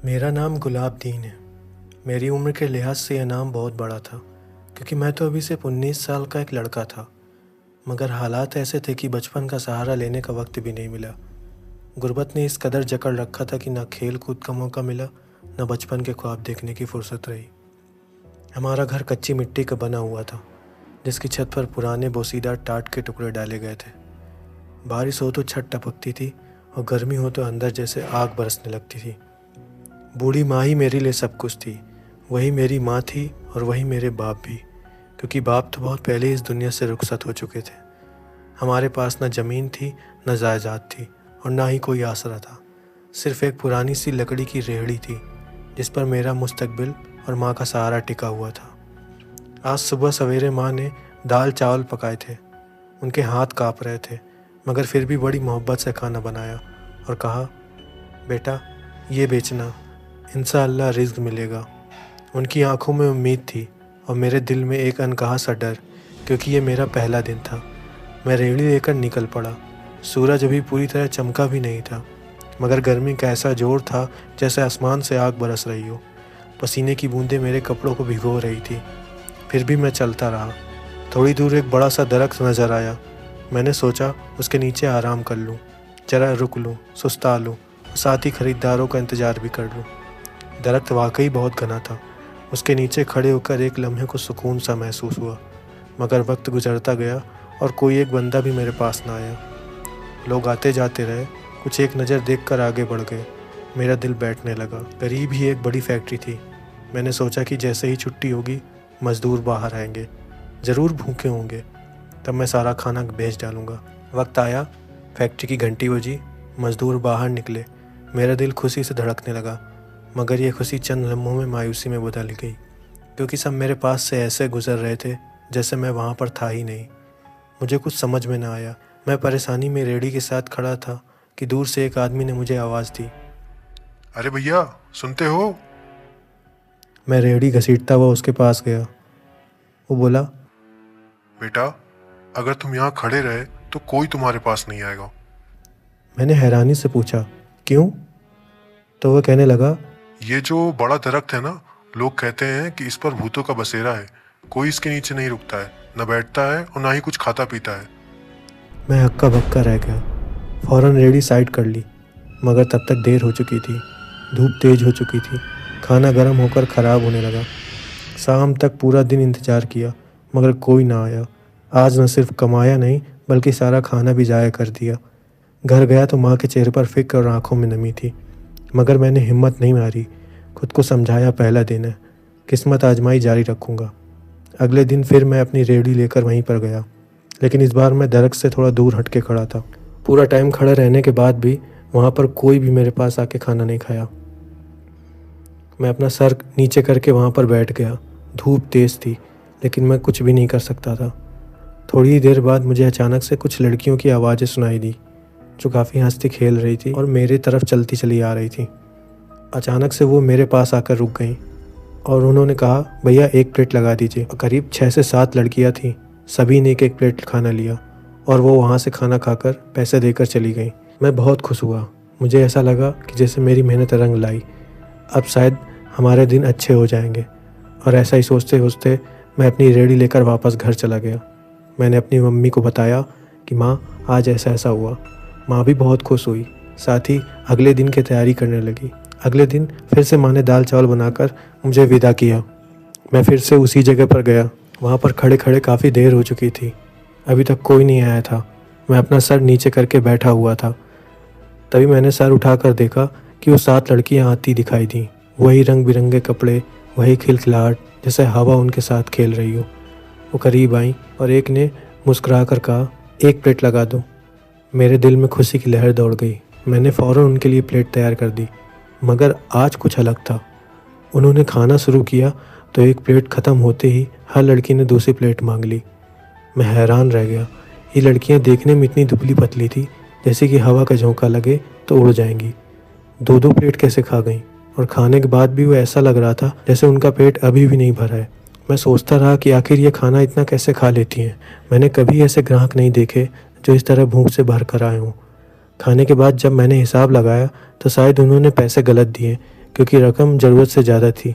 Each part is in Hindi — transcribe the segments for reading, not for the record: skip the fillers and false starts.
मेरा नाम गुलाब दीन है। मेरी उम्र के लिहाज से यह नाम बहुत बड़ा था, क्योंकि मैं तो अभी सिर्फ 19 साल का एक लड़का था। मगर हालात ऐसे थे कि बचपन का सहारा लेने का वक्त भी नहीं मिला। गुर्बत ने इस कदर जकड़ रखा था कि ना खेल कूद का मौका मिला, न बचपन के ख्वाब देखने की फुर्सत रही। हमारा घर कच्ची मिट्टी का बना हुआ था, जिसकी छत पर पुराने बोसीदार टाट के टुकड़े डाले गए थे। बारिश हो तो छत टपकती थी और गर्मी हो तो अंदर जैसे आग बरसने लगती थी। बूढ़ी माँ ही मेरे लिए सब कुछ थी। वही मेरी माँ थी और वही मेरे बाप भी, क्योंकि बाप तो बहुत पहले इस दुनिया से रुखसत हो चुके थे। हमारे पास न ज़मीन थी, न जायदाद थी और ना ही कोई आसरा था। सिर्फ एक पुरानी सी लकड़ी की रेहड़ी थी, जिस पर मेरा मुस्तकबिल और माँ का सहारा टिका हुआ था। आज सुबह सवेरे माँ ने दाल चावल पकाए थे। उनके हाथ काँप रहे थे, मगर फिर भी बड़ी मोहब्बत से खाना बनाया और कहा, बेटा ये बेचना, इंशाअल्लाह रिज़्क़ मिलेगा। उनकी आंखों में उम्मीद थी और मेरे दिल में एक अनकहा सा डर, क्योंकि ये मेरा पहला दिन था। मैं रेहड़ी लेकर निकल पड़ा। सूरज अभी पूरी तरह चमका भी नहीं था, मगर गर्मी का ऐसा जोर था जैसे आसमान से आग बरस रही हो। पसीने की बूंदें मेरे कपड़ों को भिगो रही थी। फिर भी मैं चलता रहा। थोड़ी दूर एक बड़ा सा दरख्त नज़र आया। मैंने सोचा उसके नीचे आराम कर लूँ, जरा रुक लूँ, सुस्ता लूँ और साथ ही ख़रीदारों का इंतज़ार भी कर लूँ। दरख्त वाकई बहुत घना था। उसके नीचे खड़े होकर एक लम्हे को सुकून सा महसूस हुआ, मगर वक्त गुजरता गया और कोई एक बंदा भी मेरे पास ना आया। लोग आते जाते रहे, कुछ एक नज़र देखकर आगे बढ़ गए। मेरा दिल बैठने लगा। करीब ही एक बड़ी फैक्ट्री थी। मैंने सोचा कि जैसे ही छुट्टी होगी मज़दूर बाहर आएंगे, ज़रूर भूखे होंगे, तब मैं सारा खाना बेच डालूँगा। वक्त आया, फैक्ट्री की घंटी बजी, मज़दूर बाहर निकले। मेरा दिल खुशी से धड़कने लगा, मगर यह खुशी चंद लम्हों में मायूसी में बदल गई, क्योंकि सब मेरे पास से ऐसे गुजर रहे थे जैसे मैं वहाँ पर था ही नहीं। मुझे कुछ समझ में ना आया। मैं परेशानी में रेहड़ी के साथ खड़ा था कि दूर से एक आदमी ने मुझे आवाज़ दी। अरे भैया, सुनते हो? मैं रेहड़ी घसीटता हुआ उसके पास गया। वो बोला, बेटा, अगर तुम यहाँ खड़े रहे तो कोई तुम्हारे पास नहीं आएगा। मैंने हैरानी से पूछा, क्यों? तो वह कहने लगा, ये जो बड़ा दरख्त है ना, लोग कहते हैं कि इस पर भूतों का बसेरा है। कोई इसके नीचे नहीं रुकता है, न बैठता है और ना ही कुछ खाता पीता है। मैं हक्का बक्का रह गया। फ़ौरन रेहड़ी साइड कर ली, मगर तब तक देर हो चुकी थी। धूप तेज़ हो चुकी थी। खाना गर्म होकर ख़राब होने लगा। शाम तक पूरा दिन इंतज़ार किया, मगर कोई ना आया। आज न सिर्फ कमाया नहीं, बल्कि सारा खाना भी ज़ाया कर दिया। घर गया तो माँ के चेहरे पर फ़िक्र और आंखों में नमी थी, मगर मैंने हिम्मत नहीं मारी। खुद को समझाया, पहला दिन है, किस्मत आजमाई जारी रखूँगा। अगले दिन फिर मैं अपनी रेहड़ी लेकर वहीं पर गया, लेकिन इस बार मैं दरख्त से थोड़ा दूर हट के खड़ा था। पूरा टाइम खड़े रहने के बाद भी वहाँ पर कोई भी मेरे पास आके खाना नहीं खाया। मैं अपना सर नीचे करके वहाँ पर बैठ गया। धूप तेज़ थी, लेकिन मैं कुछ भी नहीं कर सकता था। थोड़ी ही देर बाद मुझे अचानक से कुछ लड़कियों की आवाज़ें सुनाई दी, जो काफ़ी हंसती खेल रही थी और मेरे तरफ चलती चली आ रही थी। अचानक से वो मेरे पास आकर रुक गईं और उन्होंने कहा, भैया एक प्लेट लगा दीजिए। करीब 6 से 7 लड़कियां थीं। सभी ने एक एक प्लेट खाना लिया और वो वहाँ से खाना खाकर पैसे देकर चली गईं। मैं बहुत खुश हुआ। मुझे ऐसा लगा कि जैसे मेरी मेहनत रंग लाई। अब शायद हमारे दिन अच्छे हो जाएंगे। और ऐसा ही सोचते सोचते मैं अपनी रेहड़ी लेकर वापस घर चला गया। मैंने अपनी मम्मी को बताया कि माँ, आज ऐसा ऐसा हुआ। माँ भी बहुत खुश हुई, साथ ही अगले दिन की तैयारी करने लगी। अगले दिन फिर से माँ ने दाल चावल बनाकर मुझे विदा किया। मैं फिर से उसी जगह पर गया। वहाँ पर खड़े खड़े काफ़ी देर हो चुकी थी। अभी तक कोई नहीं आया था। मैं अपना सर नीचे करके बैठा हुआ था। तभी मैंने सर उठाकर देखा कि वो 7 लड़कियाँ आती दिखाई दी। वही रंग बिरंगे कपड़े, वही खिलखिलाहट, जैसे हवा उनके साथ खेल रही हो। वो करीब आई और एक ने मुस्कुरा कर कहा, एक प्लेट लगा दो। मेरे दिल में खुशी की लहर दौड़ गई। मैंने फ़ौरन उनके लिए प्लेट तैयार कर दी, मगर आज कुछ अलग था। उन्होंने खाना शुरू किया तो एक प्लेट ख़त्म होते ही हर लड़की ने दूसरी प्लेट मांग ली। मैं हैरान रह गया। ये लड़कियां देखने में इतनी दुबली पतली थी, जैसे कि हवा का झोंका लगे तो उड़ जाएंगी। 2-2 प्लेट कैसे खा गईं? और खाने के बाद भी वो ऐसा लग रहा था जैसे उनका पेट अभी भी नहीं भरा है। मैं सोचता रहा कि आखिर ये खाना इतना कैसे खा लेती हैं। मैंने कभी ऐसे ग्राहक नहीं देखे जो इस तरह भूख से भर कर आए हों। खाने के बाद जब मैंने हिसाब लगाया तो शायद उन्होंने पैसे गलत दिए, क्योंकि रकम ज़रूरत से ज़्यादा थी।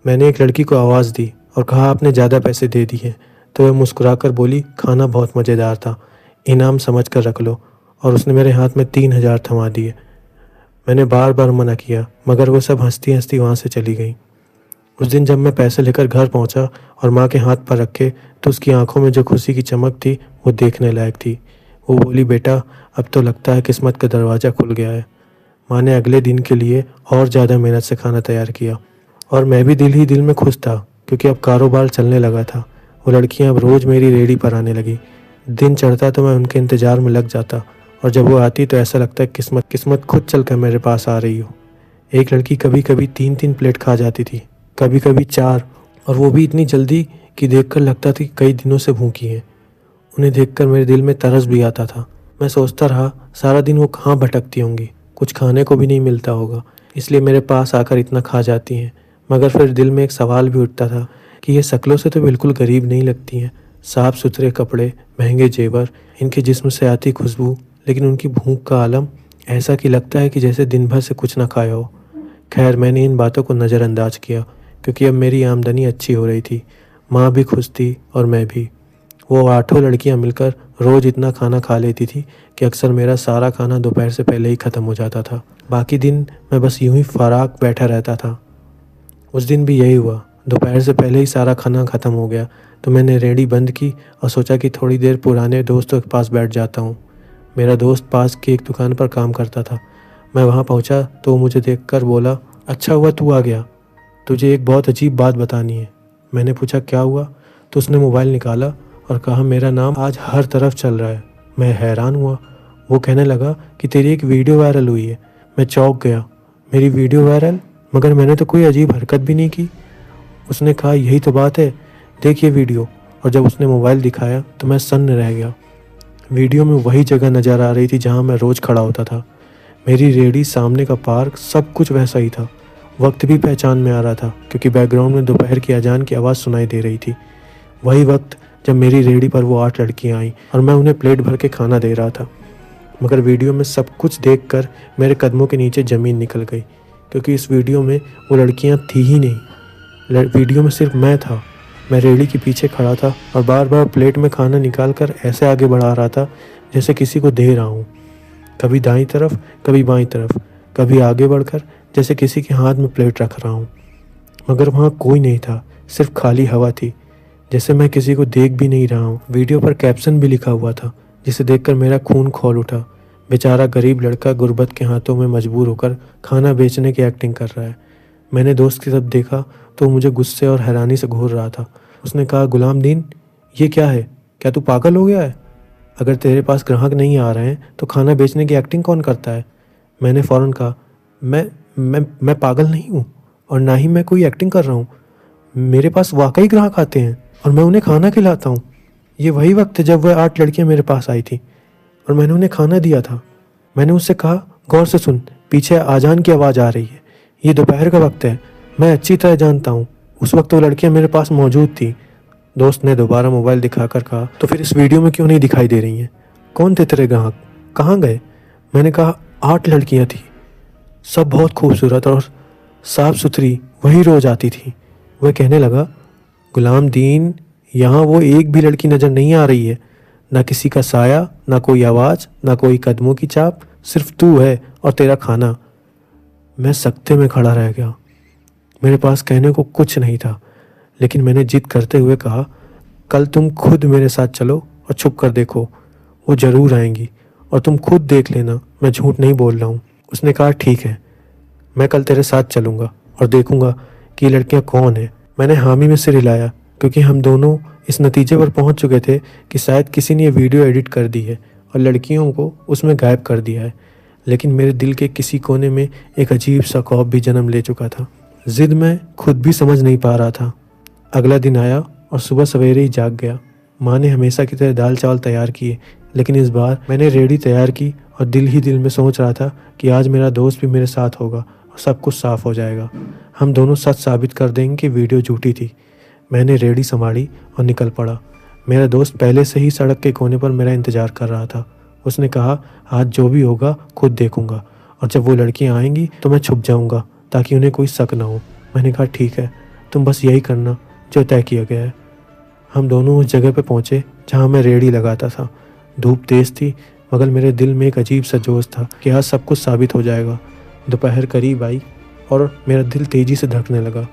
मैंने एक लड़की को आवाज़ दी और कहा आपने ज़्यादा पैसे दे दिए, तो वह मुस्कुराकर बोली खाना बहुत मज़ेदार था, इनाम समझ कर रख लो, और उसने मेरे हाथ में 3,000 थमा दिए। मैंने बार बार मना किया मगर वो सब हंसती हंसती वहाँ से चली गई। उस दिन जब मैं पैसे लेकर घर पहुँचा और माँ के हाथ पर रखे तो उसकी आंखों में जो खुशी की चमक थी वो देखने लायक थी। वो बोली बेटा अब तो लगता है किस्मत का दरवाज़ा खुल गया है। माँ ने अगले दिन के लिए और ज़्यादा मेहनत से खाना तैयार किया और मैं भी दिल ही दिल में खुश था क्योंकि अब कारोबार चलने लगा था। वो लड़कियाँ अब रोज़ मेरी रेहड़ी पर आने लगी। दिन चढ़ता तो मैं उनके इंतज़ार में लग जाता और जब वो आती तो ऐसा लगता है किस्मत खुद चल कर मेरे पास आ रही हो। एक लड़की कभी कभी 3-3 प्लेट खा जाती थी, कभी कभी 4, और वो भी इतनी जल्दी कि देखकर लगता था कि कई दिनों से भूखी हैं। उन्हें देखकर मेरे दिल में तरस भी आता था। मैं सोचता रहा सारा दिन वो कहाँ भटकती होंगी, कुछ खाने को भी नहीं मिलता होगा, इसलिए मेरे पास आकर इतना खा जाती हैं। मगर फिर दिल में एक सवाल भी उठता था कि ये शक्लों से तो बिल्कुल गरीब नहीं लगती हैं। साफ़ सुथरे कपड़े, महंगे जेवर, इनके जिस्म से आती खुशबू, लेकिन उनकी भूख का आलम ऐसा कि लगता है कि जैसे दिन भर से कुछ ना खाया हो। खैर मैंने इन बातों को नज़रअंदाज किया क्योंकि अब मेरी आमदनी अच्छी हो रही थी। माँ भी खुश थी और मैं भी। वो 8 लड़कियाँ मिलकर रोज़ इतना खाना खा लेती थी कि अक्सर मेरा सारा खाना दोपहर से पहले ही ख़त्म हो जाता था। बाकी दिन मैं बस यूं ही फराक बैठा रहता था। उस दिन भी यही हुआ। दोपहर से पहले ही सारा खाना ख़त्म हो गया तो मैंने रेहड़ी बंद की और सोचा कि थोड़ी देर पुराने दोस्तों के पास बैठ जाता हूँ। मेरा दोस्त पास की एक दुकान पर काम करता था। मैं वहाँ पहुँचा तो वो मुझे देखकर बोला अच्छा हुआ तू आ गया, तुझे एक बहुत अजीब बात बतानी है। मैंने पूछा क्या हुआ, तो उसने मोबाइल निकाला और कहा मेरा नाम आज हर तरफ चल रहा है। मैं हैरान हुआ। वो कहने लगा कि तेरी एक वीडियो वायरल हुई है। मैं चौंक गया। मेरी वीडियो वायरल? मगर मैंने तो कोई अजीब हरकत भी नहीं की। उसने कहा यही तो बात है, देखिए वीडियो। और जब उसने मोबाइल दिखाया तो मैं सन्न रह गया। वीडियो में वही जगह नज़र आ रही थी जहाँ मैं रोज़ खड़ा होता था। मेरी रेहड़ी, सामने का पार्क, सब कुछ वैसा ही था। वक्त भी पहचान में आ रहा था क्योंकि बैकग्राउंड में दोपहर की अजान की आवाज़ सुनाई दे रही थी। वही वक्त जब मेरी रेहड़ी पर वो 8 लड़कियाँ आईं और मैं उन्हें प्लेट भर के खाना दे रहा था। मगर वीडियो में सब कुछ देखकर मेरे कदमों के नीचे ज़मीन निकल गई क्योंकि इस वीडियो में वो लड़कियाँ थी ही नहीं। वीडियो में सिर्फ मैं था। मैं रेहड़ी के पीछे खड़ा था और बार बार प्लेट में खाना निकाल कर ऐसे आगे बढ़ा रहा था जैसे किसी को दे रहा हूँ। कभी दाईं तरफ, कभी बाईं तरफ, कभी आगे बढ़कर जैसे किसी के हाथ में प्लेट रख रहा हूँ। मगर वहाँ कोई नहीं था, सिर्फ खाली हवा थी, जैसे मैं किसी को देख भी नहीं रहा हूँ। वीडियो पर कैप्शन भी लिखा हुआ था जिसे देखकर मेरा खून खौल उठा। बेचारा गरीब लड़का गुर्बत के हाथों में मजबूर होकर खाना बेचने की एक्टिंग कर रहा है। मैंने दोस्त की तरफ देखा तो मुझे गुस्से और हैरानी से घूर रहा था। उसने कहा गुलाम दीन, ये क्या है? क्या तू पागल हो गया है? अगर तेरे पास ग्राहक नहीं आ रहे हैं तो खाना बेचने की एक्टिंग कौन करता है? मैंने फ़ौरन कहा मैं पागल नहीं हूँ और ना ही मैं कोई एक्टिंग कर रहा हूँ। मेरे पास वाकई ग्राहक आते हैं और मैं उन्हें खाना खिलाता हूँ। ये वही वक्त है जब वह 8 लड़कियाँ मेरे पास आई थी और मैंने उन्हें खाना दिया था। मैंने उससे कहा गौर से सुन, पीछे आजान की आवाज़ आ रही है। ये दोपहर का वक्त है, मैं अच्छी तरह जानता हूँ। उस वक्त वो लड़कियाँ मेरे पास मौजूद थी। दोस्त ने दोबारा मोबाइल दिखाकर कहा तो फिर इस वीडियो में क्यों नहीं दिखाई दे रही हैं? कौन थे तेरे ग्राहक? कहाँ गए? मैंने कहा 8 लड़कियाँ थी, सब बहुत खूबसूरत और साफ़ सुथरी, वही रोज़ आती थी। वह कहने लगा गुलाम दीन, यहाँ वो एक भी लड़की नज़र नहीं आ रही है। ना किसी का साया, ना कोई आवाज़, ना कोई कदमों की चाप, सिर्फ तू है और तेरा खाना। मैं सकते में खड़ा रह गया। मेरे पास कहने को कुछ नहीं था, लेकिन मैंने जिद करते हुए कहा कल तुम खुद मेरे साथ चलो और छुप कर देखो, वो ज़रूर आएंगी और तुम खुद देख लेना, मैं झूठ नहीं बोल रहा हूँ। उसने कहा ठीक है, मैं कल तेरे साथ चलूँगा और देखूँगा कि ये लड़कियाँ कौन हैं। मैंने हामी में सिर हिलाया क्योंकि हम दोनों इस नतीजे पर पहुँच चुके थे कि शायद किसी ने ये वीडियो एडिट कर दी है और लड़कियों को उसमें गायब कर दिया है। लेकिन मेरे दिल के किसी कोने में एक अजीब सा खौफ भी जन्म ले चुका था। जिद मैं खुद भी समझ नहीं पा रहा था। अगला दिन आया और सुबह सवेरे ही जाग गया। माँ ने हमेशा की तरह दाल चावल तैयार किए, लेकिन इस बार मैंने रेहड़ी तैयार की और दिल ही दिल में सोच रहा था कि आज मेरा दोस्त भी मेरे साथ होगा और सब कुछ साफ हो जाएगा। हम दोनों सच साबित कर देंगे कि वीडियो झूठी थी। मैंने रेहड़ी संभाली और निकल पड़ा। मेरा दोस्त पहले से ही सड़क के कोने पर मेरा इंतज़ार कर रहा था। उसने कहा आज जो भी होगा खुद देखूंगा और जब वो लड़कियां आएंगी तो मैं छुप जाऊंगा ताकि उन्हें कोई शक ना हो। मैंने कहा ठीक है, तुम बस यही करना जो तय किया गया है। हम दोनों उस जगह पर पहुँचे जहाँ मैं रेहड़ी लगाता था। धूप तेज़ थी मगर मेरे दिल में एक अजीब सा जोश था कि आज सब कुछ साबित हो जाएगा। दोपहर करीब आई और मेरा दिल तेज़ी से धड़कने लगा।